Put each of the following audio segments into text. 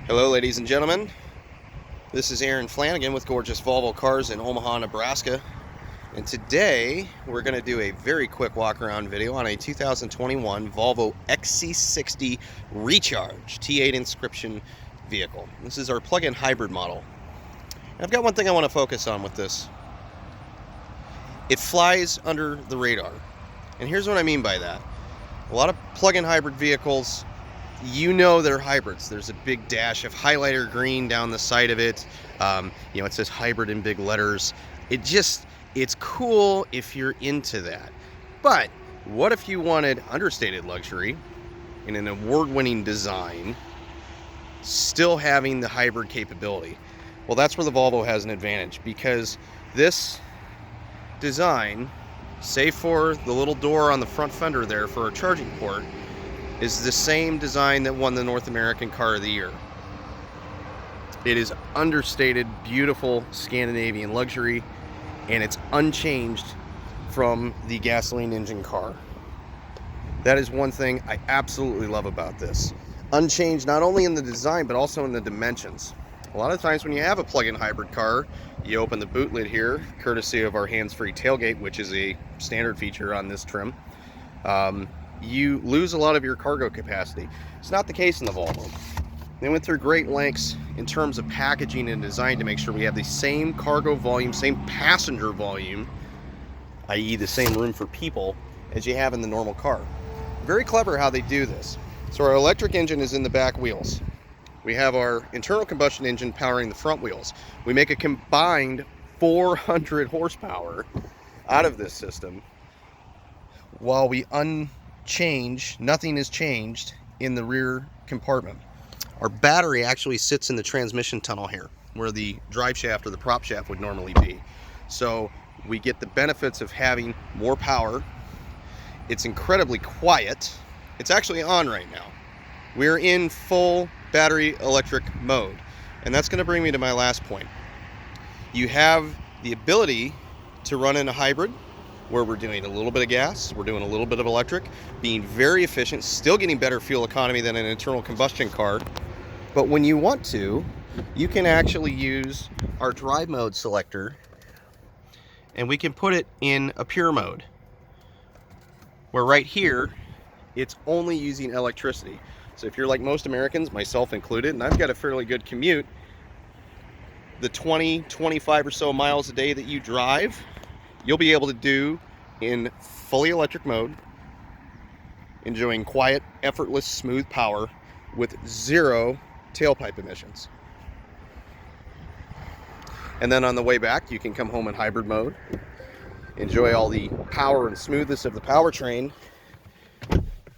Hello ladies and gentlemen, this is Aaron Flanagan with Gorgeous Volvo Cars in Omaha, Nebraska, and today we're going to do a very quick walk around video on a 2021 Volvo XC60 Recharge T8 Inscription vehicle. This is our plug-in hybrid model. And I've got one thing I want to focus on with this. It flies under the radar, and here's what I mean by that. A lot of plug-in hybrid vehicles, you know they're hybrids. There's a big dash of highlighter green down the side of it. It says hybrid in big letters. It's cool if you're into that. But what if you wanted understated luxury in an award-winning design, still having the hybrid capability? Well, that's where the Volvo has an advantage, because this design, save for the little door on the front fender there for a charging port, is the same design that won the North American Car of the Year. It is understated, beautiful Scandinavian luxury, and it's unchanged from the gasoline engine car. That is one thing I absolutely love about this. Unchanged not only in the design, but also in the dimensions. A lot of times when you have a plug-in hybrid car, you open the boot lid here, courtesy of our hands-free tailgate, which is a standard feature on this trim. You lose a lot of your cargo capacity. It's not the case in the Volvo. They went through great lengths in terms of packaging and design to make sure we have the same cargo volume, same passenger volume, i.e. the same room for people, as you have in the normal car. Very clever how they do this. So our electric engine is in the back wheels. We have our internal combustion engine powering the front wheels. We make a combined 400 horsepower out of this system, while we nothing is changed in the rear compartment. Our battery actually sits in the transmission tunnel here, where the drive shaft or the prop shaft would normally be. So we get the benefits of having more power. It's incredibly quiet. It's actually on right now. We're in full battery electric mode. And that's going to bring me to my last point. You have the ability to run in a hybrid, where we're doing a little bit of gas, we're doing a little bit of electric, being very efficient, still getting better fuel economy than an internal combustion car. But when you want to, you can actually use our drive mode selector, and we can put it in a pure mode, where right here, it's only using electricity. So if you're like most Americans, myself included, and I've got a fairly good commute, the 25 or so miles a day that you drive, you'll be able to do in fully electric mode, enjoying quiet, effortless, smooth power with zero tailpipe emissions. And then on the way back, you can come home in hybrid mode, enjoy all the power and smoothness of the powertrain,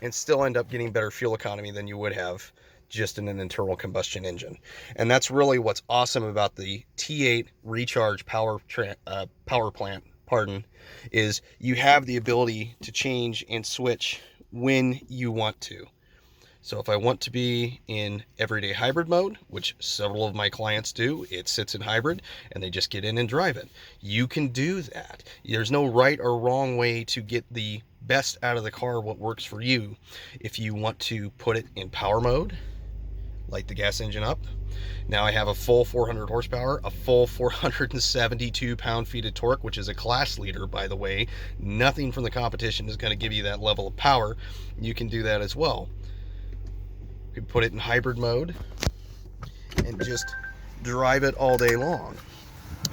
and still end up getting better fuel economy than you would have just in an internal combustion engine. And that's really what's awesome about the T8 Recharge power plant, is you have the ability to change and switch when you want to. So if I want to be in everyday hybrid mode, which several of my clients do, it sits in hybrid and they just get in and drive it. You can do that. There's no right or wrong way to get the best out of the car, what works for you. If you want to put it in power mode, light the gas engine up. Now I have a full 400 horsepower, a full 472 pound-feet of torque, which is a class leader, by the way. Nothing from the competition is going to give you that level of power. You can do that as well. You can put it in hybrid mode and just drive it all day long.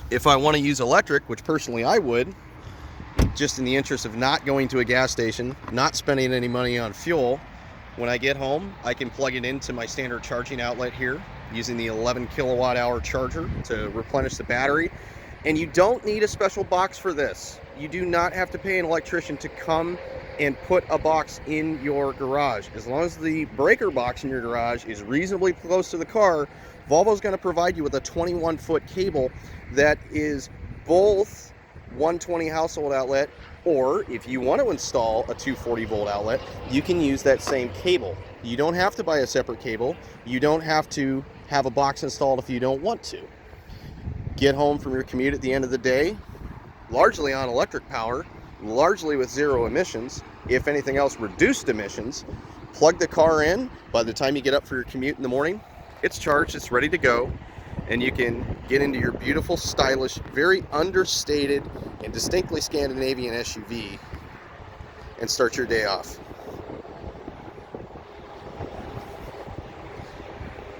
If I want to use electric, which personally I would, just in the interest of not going to a gas station, not spending any money on fuel, when I get home, I can plug it into my standard charging outlet here using the 11 kilowatt hour charger to replenish the battery. And you don't need a special box for this. You do not have to pay an electrician to come and put a box in your garage. As long as the breaker box in your garage is reasonably close to the car, Volvo's going to provide you with a 21-foot cable that is both 120 household outlet, or if you want to install a 240 volt outlet, you can use that same cable. You don't have to buy a separate cable. You don't have to have a box installed if you don't want to. Get home from your commute at the end of the day, largely on electric power, largely with zero emissions, if anything else, reduced emissions. Plug the car in. By the time you get up for your commute in the morning, It's charged, it's ready to go, and you can get into your beautiful, stylish, very understated, and distinctly Scandinavian SUV and start your day off.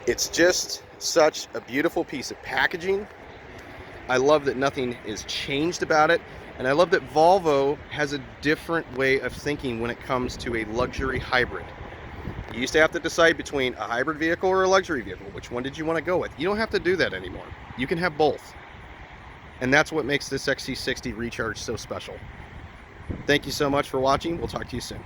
It's just such a beautiful piece of packaging. I love that nothing is changed about it, and I love that Volvo has a different way of thinking when it comes to a luxury hybrid. You used to have to decide between a hybrid vehicle or a luxury vehicle. Which one did you want to go with? You don't have to do that anymore. You can have both. And that's what makes this XC60 Recharge so special. Thank you so much for watching. We'll talk to you soon.